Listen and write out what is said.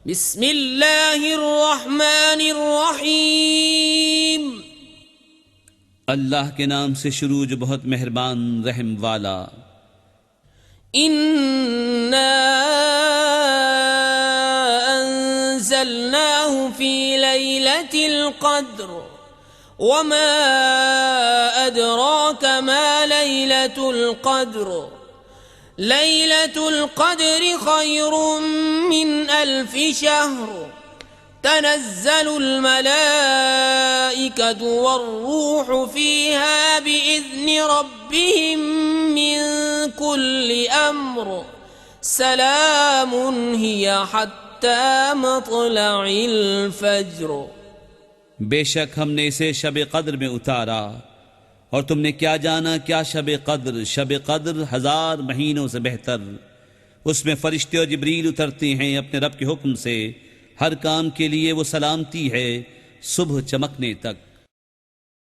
بسم اللہ الرحمن الرحیم اللہ کے نام سے شروع جو بہت مہربان رحم والا۔ انا انزلناه في ليلة القدر وما ادراك ما ليلة القدر ليلة القدر خير من 1000 شهر تنزل الملائكة والروح فيها بإذن ربهم من كل أمر سلام هي حتى مطلع الفجر۔ بے شک ہم نے اسے شب قدر میں اتارا، اور تم نے کیا جانا کیا شب قدر؟ شب قدر 1000 مہینوں سے بہتر۔ اس میں فرشتے اور جبریل اترتے ہیں اپنے رب کے حکم سے، ہر کام کے لیے وہ سلامتی ہے صبح چمکنے تک۔